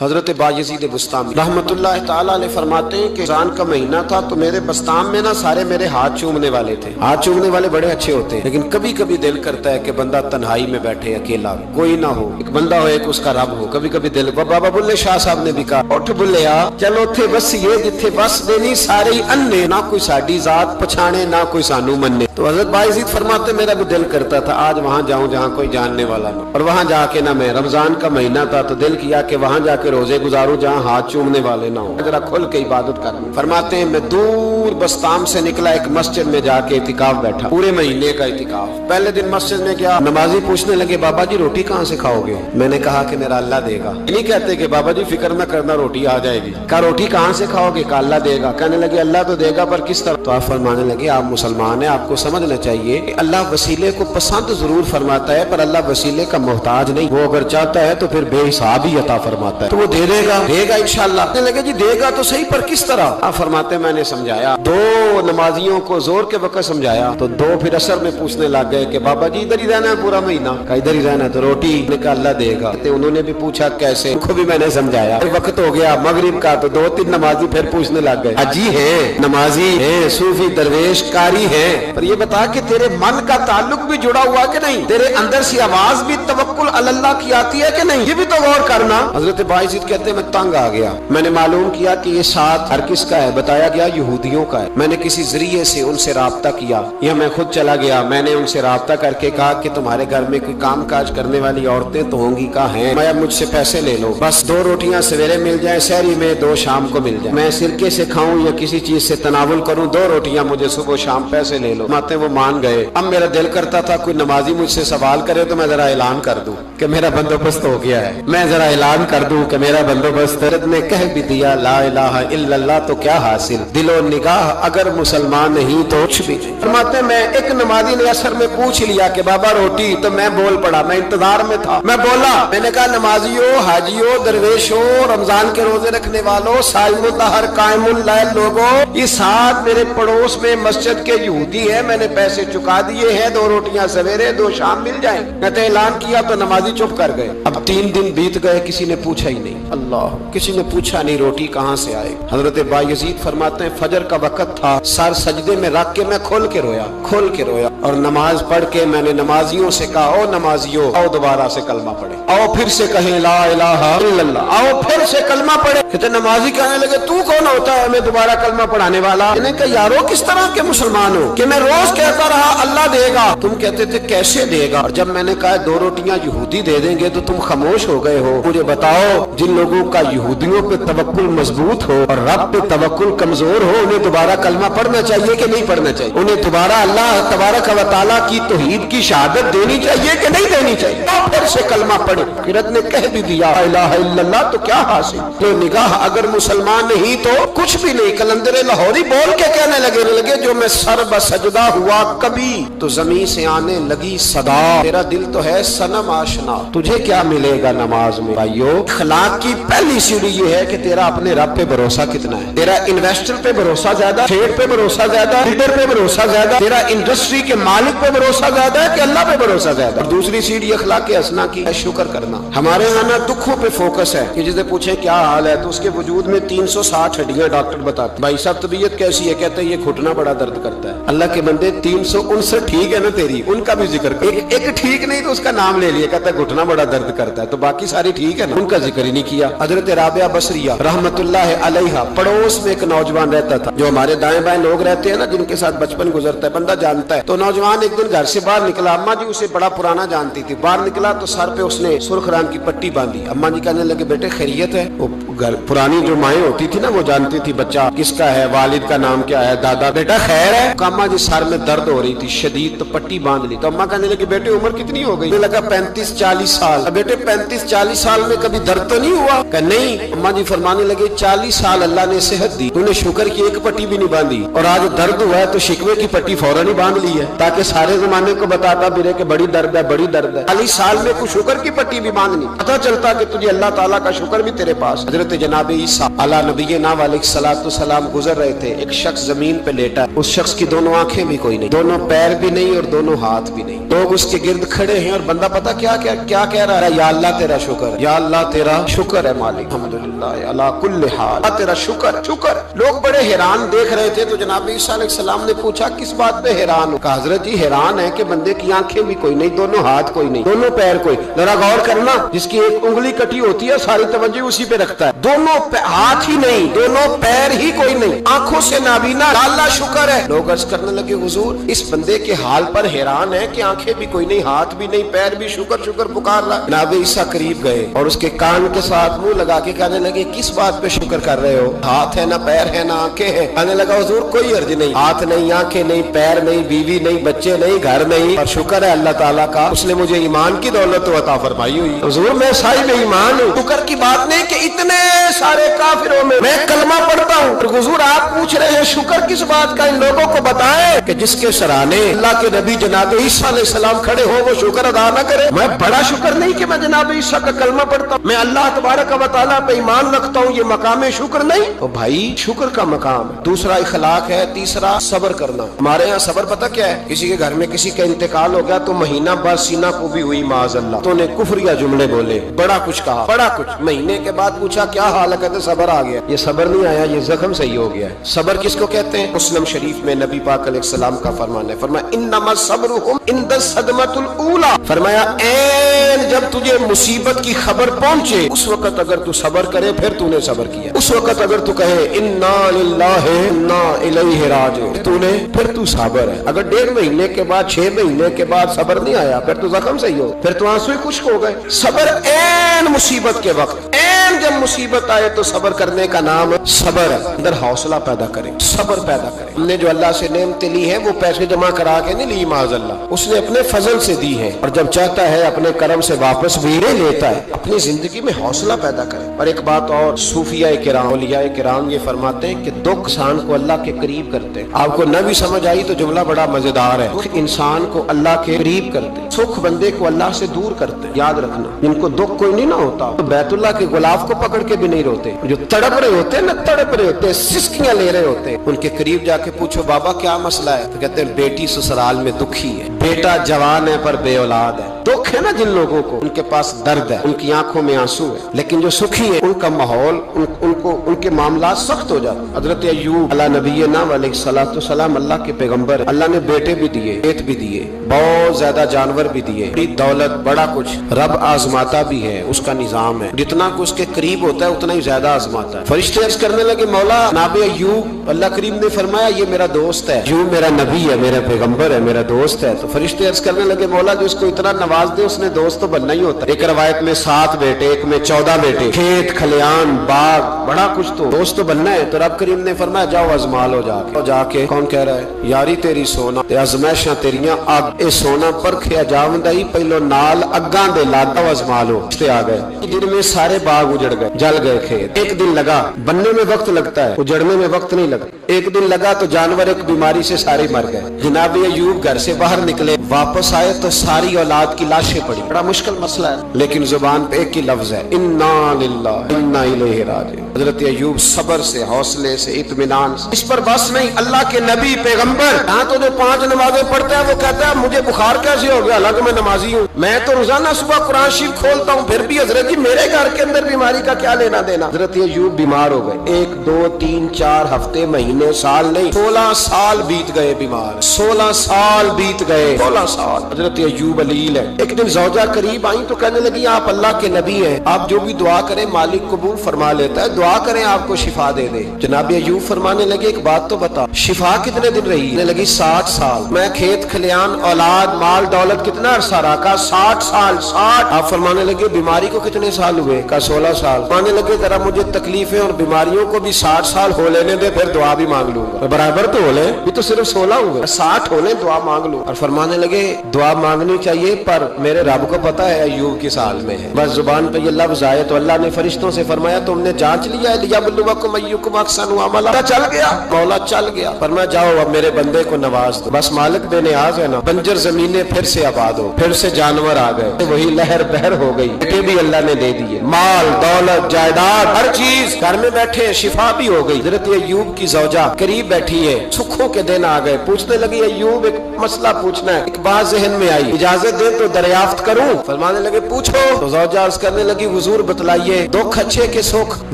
حضرت بایزید بسطامی رحمت اللہ تعالیٰ علیہ فرماتے ہیں کہ رمضان کا مہینہ تھا تو میرے بسطام میں نا سارے میرے ہاتھ چومنے والے تھے. ہاتھ چومنے والے بڑے اچھے ہوتے ہیں، لیکن کبھی کبھی دل کرتا ہے کہ بندہ تنہائی میں بیٹھے اکیلا، کوئی نہ ہو، ایک بندہ ہو ایک اس کا رب ہو. کبھی کبھی دل بابا بلے شاہ صاحب نے بھی کہا اٹھ بلیا چلو تھے بس یہ جتھے بس دینی سارے انے، نہ کوئی ساڈی ذات پچھانے نہ کوئی سانو مننے. تو حضرت بایزید فرماتے میرا بھی دل کرتا تھا آج وہاں جاؤں جہاں کوئی جاننے والا نہ، اور وہاں جا کے نہ میں رمضان کا مہینہ تھا تو دل کیا کہ وہاں جا کے روزے گزاروں جہاں ہاتھ چومنے والے نہ ہوں، ذرا کھل کے عبادت کروں. فرماتے ہیں میں دور بسطام سے نکلا، ایک مسجد میں جا کے اعتکاف بیٹھا، پورے مہینے کا اعتکاف. پہلے دن مسجد میں گیا، نمازی پوچھنے لگے بابا جی روٹی کہاں سے کھاؤ گے؟ میں نے کہا کہ میرا اللہ دے گا. نہیں کہتے کہ بابا جی فکر نہ کرنا روٹی آ جائے گی. کہا روٹی کہاں سے کھاؤ گے؟ کہا اللہ دے گا. کہنے لگے اللہ تو دے گا پر کس طرح؟ تو آپ فرمانے لگے آپ مسلمان ہیں، آپ کو سمجھنا چاہیے کہ اللہ وسیلے کو پسند ضرور فرماتا ہے پر اللہ وسیلے کا محتاج نہیں. وہ اگر چاہتا ہے تو پھر بے حساب ہی عطا فرماتا ہے، تو وہ دے گا انشاءاللہ. کہنے لگے جی دے گا تو صحیح پر کس طرح؟ آپ فرماتے ہیں میں نے سمجھایا، دو نمازیوں کو زور کے وقت سمجھایا تو دو پھر اثر میں پوچھنے لگ گئے کہ بابا جی ادھر ہی رہنا ہے پورا مہینہ؟ کہا ادھر ہی رہنا ہے. تو روٹی نے کہا اللہ دے گا. انہوں نے بھی پوچھا کیسے؟ ان کو بھی میں نے سمجھایا. وقت ہو گیا مغرب کا تو دو تین نمازی پھر پوچھنے لگ گئے حجی ہے، نمازی ہے، صوفی درویش قاری ہے، پر یہ بتا کہ تیرے من کا تعلق بھی جڑا ہوا کہ نہیں؟ تیرے اندر سے آواز بھی توکل علی اللہ کی آتی ہے کہ نہیں؟ یہ بھی تو غور کرنا. حضرت بایزید کہتے ہیں میں تنگ آ گیا. میں نے معلوم کیا کہ یہ ساتھ ہر کس کا ہے؟ بتایا گیا یہودیوں کا ہے. میں نے کسی ذریعے سے ان سے رابطہ کیا یا میں خود چلا گیا. میں نے ان سے رابطہ کر کے کہا کہ تمہارے گھر میں کوئی کام کاج کرنے والی عورتیں تو ہوں گی؟ کہا ہیں. میں مجھ سے پیسے لے لو، بس 2 روٹیاں سویرے مل جائیں سحری میں، 2 شام کو مل جائیں. میں سرکے سے کھاؤں یا کسی چیز سے تناول کروں، 2 روٹیاں مجھے صبح شام پیسے لے لو. ماتے وہ مان گئے. اب میرا دل کرتا تھا کوئی نمازی مجھ سے سوال کرے تو میں ذرا اعلان کر دوں کہ میرا بندوبست ہو گیا ہے، میں ذرا اعلان کر دوں کہ میرا بندوبست. حضرت نے کہہ بھی دیا لا الہ الا اللہ تو کیا حاصل، دل و نگاہ اگر مسلمان نہیں تو کچھ بھی نہیں. فرماتے میں ایک نمازی نے اثر میں پوچھ لیا کہ بابا روٹی، تو میں بول پڑا، میں انتظار میں تھا. میں بولا، میں نے کہا نمازیوں، حاجیوں، درویشوں، رمضان کے روزے رکھنے والوں، صائم الدہر قائم اللیل لوگوں، یہ ساتھ میرے پڑوس میں مسجد کے یہودی ہے، میں نے پیسے چکا دیے ہیں، 2 روٹیاں سویرے 2 شام مل جائیں. میں نے اعلان کیا تو نمازی چپ کر گئے. اب 3 دن بیت گئے، کسی نے پوچھا ہی نہیں. اللہ، کسی نے پوچھا نہیں روٹی کہاں سے آئے. حضرت بایزید فرماتے ہیں فجر کا وقت تھا، سر سجدے میں رکھ کے میں کھول کے رویا اور نماز پڑھ کے میں نے نمازیوں سے کہا او نمازیوں آؤ دوبارہ سے کلمہ پڑھیں، آؤ پھر سے کہیں لا الہ الا اللہ، آؤ پھر سے کلمہ پڑھیں. کہتے نمازی کہنے لگے تو کون ہوتا ہے ہمیں دوبارہ کلمہ پڑھانے والا؟ میں نے کہا یارو کس طرح کے مسلمان ہو کہ میں روز کہتا رہا اللہ دے گا، تم کہتے تھے کیسے دے گا، اور جب میں نے کہا 2 روٹیاں یہودی دے دیں گے تو تم خاموش ہو گئے ہو. مجھے بتاؤ جن لوگوں کا یہودیوں پہ توکل مضبوط ہو اور رب پہ توکل کمزور ہو، انہیں دوبارہ کلمہ پڑھنا چاہیے کہ نہیں پڑھنا چاہیے؟ انہیں دوبارہ اللہ تبارک و تعالیٰ کی توحید کی شہادت دینی چاہیے کہ نہیں دینی چاہیے؟ پھر سے کلمہ پڑھے. حضرت نے کہہ بھی دیا لا الہ الا اللہ تو کیا حاصل، تو نگاہ اگر مسلمان نہیں تو کچھ بھی نہیں. کلندر لاہوری بول کے کہنے لگے جو میں سر بسجدہ ہوا کبھی تو زمین سے آنے لگی صدا، تیرا دل تو ہے صنم آشنا، تجھے کیا ملے گا نماز میں؟ بھائیو اخلاق کی پہلی سیڑھی یہ ہے کہ تیرا اپنے رب پہ بھروسہ کتنا ہے. تیرا انویسٹر پہ بھروسہ زیادہ، ٹریڈ پہ بھروسہ زیادہ، لیڈر پہ بھروسہ زیادہ، تیرا انڈسٹری کے مالک پہ بھروسہ زیادہ ہے کہ اللہ پہ بھروسہ زیادہ؟ اور دوسری سیڑھی اخلاق حسنہ کی ہے شکر کرنا. ہمارے یہاں نا دکھوں پہ فوکس ہے کہ جسے پوچھے کیا حال ہے تو اس کے وجود میں 360 ہڈیاں ڈاکٹر بتاتے بھائی صاحب طبیعت کیسی ہے؟ کہتے ہیں یہ گھٹنا بڑا درد کرتا ہے. اللہ کے بندے 359 ٹھیک ہے نا تیری، ان کا بھی ذکر کر. ایک ٹھیک نہیں تو اس کا نام لے لیا، کہتا ہے گھٹنا بڑا درد کرتا ہے، تو باقی ساری ٹھیک ہے نا، ان کا ذکر ہی نہیں کیا. حضرت رابعہ بصریہ رحمت اللہ علیہا پڑوس میں ایک نوجوان رہتا تھا، جو ہمارے دائیں بائیں لوگ رہتے ہیں نا جن کے ساتھ بچپن گزرتا ہے بندہ جانتا ہے. تو نوجوان ایک دن گھر سے باہر نکلا، اماں جی اسے بڑا پرانا جانتی تھی. باہر نکلا تو سر پہ اس نے سرخ رنگ کی پٹی باندھی. اماں جی کہنے لگے بیٹے خیریت ہے؟ وہ گھر پرانی جو مائیں ہوتی تھی نا وہ جانتی تھی بچہ کس کا ہے، والد کا نام کیا ہے، دادا، بیٹا خیر ہے؟ اماں جی سر میں درد ہو رہی تھی شدید، تو پٹی باندھ لی. تو اماں کہنے لگی بیٹے عمر کتنی ہو گئی؟ لگا 35-40 سال. بیٹے 35-40 سال میں کبھی درد تو نہیں ہوا؟ کہ نہیں. اماں جی فرمانے لگے 40 سال اللہ نے صحت دی، تو نے شکر کی ایک پٹی بھی نہیں باندھی، اور آج درد ہوا ہے تو شکوے کی پٹی فوراً ہی باندھ لی ہے تاکہ سارے زمانے کو بتاتا پھرے کہ بڑی درد ہے بڑی درد ہے. 40 سال میں کوئی شکر کی پٹی بھی باندھنی، پتہ چلتا کہ تجھے اللہ تعالیٰ کا شکر بھی تیرے پاس. حضرت جناب عیسیٰ علیہ نبینا علیہ السلام گزر رہے تھے، ایک شخص زمین پہ لیٹا، اس شخص کی 2 آنکھیں بھی کوئی نہیں، 2 پیر بھی نہیں اور 2 ہاتھ بھی نہیں. لوگ اس کے گرد کھڑے ہیں اور بندہ پتہ کیا کہہ رہا ہے؟ یا اللہ تیرا شکر، یا اللہ تیرا शुक्र है मालिक, अल्हम्दुलिल्लाह अला कुल्ल हाल, तेरा शुक्र शुक्र। लोग बड़े हैरान देख रहे थे तो जनाब ईसा अलैहिस्सलाम ने पूछा किस बात पे हैरान हो? कहा हजरत जी हैरान है कि बंदे की आंखें भी कोई नहीं, दोनों हाथ कोई नहीं, दोनों पैर कोई। जरा गौर करना, जिसकी एक उंगली कटी होती है सारी तवज्जो उसी पे रखता है, दोनों हाथ ही नहीं, दोनों पैर ही कोई नहीं, आंखों से नाबीना, अल्लाह शुक्र है। लोग अर्ज करने लगे हुजूर इस बंदे के हाल पर हैरान है कि आंखें भी कोई नहीं, हाथ भी नहीं, पैर भी, शुक्र शुक्र पुकार रहा। जनाब ईसा करीब गए और उसके कान के साथ मुंह लगा के कहने लगे किस बात पे शुक्र कर रहे हो? हाथ है ना पैर है ना आंखें हैं। कहने लगा हुजूर कोई अर्ज नहीं, हाथ नहीं, आंखें नहीं, पैर नहीं, बीवी नहीं, बच्चे नहीं, घर नहीं, और शुक्र है अल्लाह ताला का, उसने मुझे ईमान की दौलत तो अता फरमाई हुई। हुजूर मैं साहिब ईमान हूँ। शुक्र की बात नहीं कि इतने सारे काफिरों में मैं कलमा पढ़ता हूँ। हुजूर आप पूछ रहे हैं शुक्र किस बात का? इन लोगों को बताएं कि जिसके सराहने अल्लाह के नबी जनाब ईसा अलैहिस्सलाम खड़े हो वो शुक्र अदा न करे। मैं बड़ा शुक्र नहीं कि मैं जनाब ईसा का कलमा पढ़ता हूँ, मैं अल्लाह तबारक व तआला पे ईमान रखता हूँ, ये मकाम शुक्र नहीं। तो भाई शुक्र का मकाम है। दूसरा इखलाक है, तीसरा सब्र करना। हमारे यहाँ सब्र पता क्या है? किसी के घर में किसी का इंतकाल हो गया तो महीना बाद सीना को भी हुई माज़अल्लाह, तो ने कुफरिया जुमले बोले, बड़ा कुछ कहा, बड़ा कुछ। महीने के बाद पूछा क्या हाल है? कहते सब्र आ गया। ये सब्र नहीं आया, ये जख्म सही हो गया है। सब्र किसको कहते हैं? मुस्लिम शरीफ में नबी पाक अलैहिस्सलाम का फरमान है, फरमाया इन्नमा सब्रुहुम इंद सदमतुल ऊला, फरमाया ऐन जब तुझे मुसीबत की खबर पहुंचे उस वक्त अगर तू सब्र करे फिर तूने सब्र किया। उस वक्त अगर तू कहे इन्ना लिल्लाहि इन्ना इलैहि राजिऊन तूने, फिर तू सब्र है। अगर 1.5 महीने के बाद 6 महीने के बाद सब्र नहीं आया फिर तो जख्म सही हो, फिर तो आंसू खुश्क हो गए। सब्र ऐन मुसीबत के वक्त, ऐन जब मुसीबत आए तो सब्र करने का नाम सब्र है। अंदर हौसला पैदा करें, सब्र पैदा करें। हमने जो अल्लाह से नेमतें ली है वो पैसे जमा करा के नहीं ली माज़अल्लाह, उसने अपने फजल से दी है और जब चाहता है अपने करम से वापस भी ले लेता है। अपनी जिंदगी में हौसला पैदा करें। और एक बात और, सूफिया किराम, औलिया किराम ये फरमाते हैं कि दुख इंसान को अल्लाह के करीब करते हैं। आपको न भी समझ आई तो जुमला बड़ा मजेदार है। दुख इंसान को अल्लाह के करीब करते हैं, सुख बंदे को अल्लाह से दूर करते हैं। याद रखना, जिनको दुख कोई नहीं ना होता तो बैतुल्लाह के गुलाब को पकड़ के भी नहीं रोते। जो तड़प रहे होते हैं ना, तड़प रहे होते हैं, सिसकियां ले रहे होते हैं, उनके करीब जाके पूछो बाबा क्या मसला है? तो कहते हैं बेटी ससुराल में दुखी है, बेटा जवान है पर बे औलाद है। दुख है ना जिन लोगों को, उनके पास दर्द है, उनकी आंखों में आंसू है, लेकिन जो सुखी है उनका माहौल, उनको उनके मामला सख्त हो जाते। हजरत अय्यूब अला नबीना अलैहिस्सलाम अल्लाह के पैगंबर, अल्लाह ने बेटे भी दिए, खेत भी दिए, बहुत ज्यादा जानवर भी दिए, बड़ी दौलत, बड़ा कुछ। रब आजमाता भी है, उसका निजाम है, जितना को उसके करीब होता है उतना ही ज्यादा आजमाता है। फरिश्ते अर्ज करने लगे मौला नाबे अय्यूब, अल्लाह करीम ने फरमाया ये मेरा दोस्त है, अय्यूब मेरा नबी है, मेरा पैगंबर है, मेरा दोस्त है। तो फरिश्ते अर्ज करने लगे मौला जो उसको इतना नवाज दे उसने दोस्त तो बनना ही होता है। एक रवायत में 7 बेटे, एक में 14 बेटे, खेत खलियान बाग, बड़ा कुछ, तो दोस्त तो बनना है। तो रब करीम ने फरमाया जाओ आजमा लो जाके। कौन कह रहा है? यारी तेरी सोना ते आजमाइशां तेरियां अग, ए सोना परखिया जावंदा ही पहलो नाल अग्गां दे लागा आजमा लो। इसते आ गए, दिन में सारे बाग उजड़ गए, जल गए खेत। एक दिन लगा, बनने में वक्त लगता है, उजड़ने में वक्त नहीं लगता। एक दिन लगा तो जानवर एक बीमारी से सारे मर गए। जनाब अय्यूब घर से बाहर निकले, वापस आए तो सारी औलाद की लाशें पड़ी। बड़ा मुश्किल मसला है, लेकिन जुबान पे एक ही लफ्ज है इन्ना लिल्लाहि इन्ना इलैहि राजिऊन। हजरत अय्यूब सब्र से, हौसले से, इत्मीनान से। इस पर बस नहीं, अल्लाह के नबी पैगंबर यहाँ तो जो 5 नमाजें पढ़ता है वो कहता है मुझे बुखार कैसे हो गया, हालांकि मैं नमाजी हूँ, मैं तो रोजाना सुबह कुरान शरीफ खोलता हूँ, फिर भी हजरत जी मेरे घर के अंदर बीमारी का क्या लेना देना। हजरत अय्यूब बीमार हो गए, 1 2 3 4 हफ्ते, महीने, साल नहीं, 16 साल बीत गए बीमार, 16 साल बीत गए, 16 साल। हजरत अय्यूब अलील है। एक दिन ज़ौजा करीब आई तो कहने लगी आप अल्लाह के नबी हैं, आप जो भी दुआ करें मालिक कबूल फरमा लेता है, दुआ करें आपको शिफा दे दे। जनाब अय्यूब फरमाने लगे एक बात तो बता, शिफा कितने दिन रही? कहने लगी 60 साल। मैं खेत खलियान औलाद माल दौलत कितना अरसा रहा? कहा 60 साल। 60। आप फरमाने लगे बीमारी को कितने साल हुए? कहा 16 साल। फरमाने लगे जरा मुझे तकलीफें और बीमारियों को भी 60 साल हो लेने दे, फिर दुआ भी मांग लूंगा। बराबर तो हो ले, ये तो सिर्फ 16 हुए, 60 हो ले दुआ मांग लूं। और फरमाने लगे दुआ मांगनी चाहिए पर मेरे रब को पता है अय्यूब किस हाल में है। बस जुबान पे ये लफ्ज आए तो अल्लाह ने फरिश्तों से फरमाया तुमने जांच लिया है, लियबलुवकुम अय्युकुम अहसनु अमला। चल गया, मौला चल गया। फरमाया जाओ अब मेरे बंदे को नवाज दो। बस मालिक बेनियाज है ना। बंजर जमीनें फिर से आबाद हो, फिर से जानवर आ गए, वही लहर बहर हो गई, बेटे भी अल्लाह ने दे दिए, माल दौलत जायदाद हर चीज, घर में बैठे शिफा भी हो गई। हजरत अय्यूब की ज़ौजा करीब बैठी है, सुखों के दिन आ गए, पूछने लगी अय्यूब एक मसला पूछना है। एक बात जहन में आई, इजाजत दे तो दरियाफ्त करूं? फरमाने लगे पूछो। तो ज़ौजा अर्ज़ करने लगी हुजूर बतलाइए, दुख अच्छे के सुख,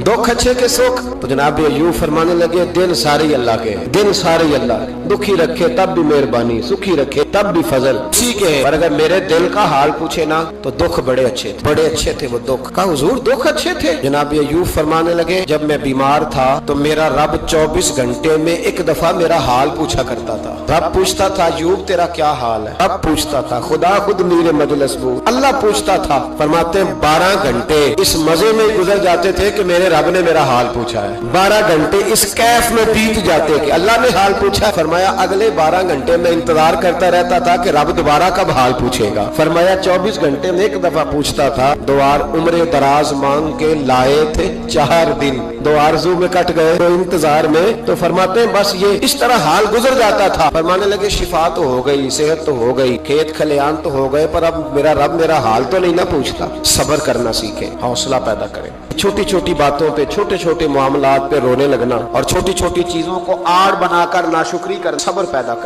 दुख अच्छे के सुख? तो जनाब अय्यूब फरमाने लगे दिन सारे अल्लाह के, दिन सारे अल्लाह, दुखी रखे तब भी मेहरबानी, सुखी रखे तब भी फजल उसी के है। पर अगर मेरे दिल का हाल पूछे ना तो दुख बड़े अच्छे थे, बड़े अच्छे थे वो दुख। कहा हुजूर दुख अच्छे थे? जनाब अय्यूब फरमाने लगे जब मैं बीमार था तो मेरा रब 24 घंटे में एक दफा मेरा हाल पूछा करता था। रब पूछता था अय्यूब तेरा क्या हाल है? रब पूछता था, खुदा खुद मीरे मजलिस बू, अल्लाह पूछता था। फरमाते 12 घंटे इस मजे में गुजर जाते थे कि मेरे रब ने मेरा हाल पूछा है। 12 घंटे इस कैफ में बीत जाते कि अल्लाह ने हाल पूछा। फरमाया अगले 12 घंटे में इंतजार करता रहता था कि रब दोबारा कब हाल पूछेगा। फरमाया 24 घंटे में एक दफा पूछता था। दो बार उम्र दराज मांग के लाए थे 4 दिन, 2 आरज़ू में कट गए तो इंतजार में। तो फरमाते हैं बस ये इस तरह हाल गुजर जाता था। फरमाने लगे शिफा तो हो गई, सेहत तो हो गई, खेत खलियान तो हो गए, पर अब मेरा रब मेरा हाल तो नहीं ना पूछता। सब्र करना सीखे, हौसला पैदा करें। छोटी छोटी बातों पे, छोटे छोटे मामलात पे रोने लगना और छोटी छोटी चीजों को आड़ बनाकर नाशुक्री कर, सब्र पैदा कर।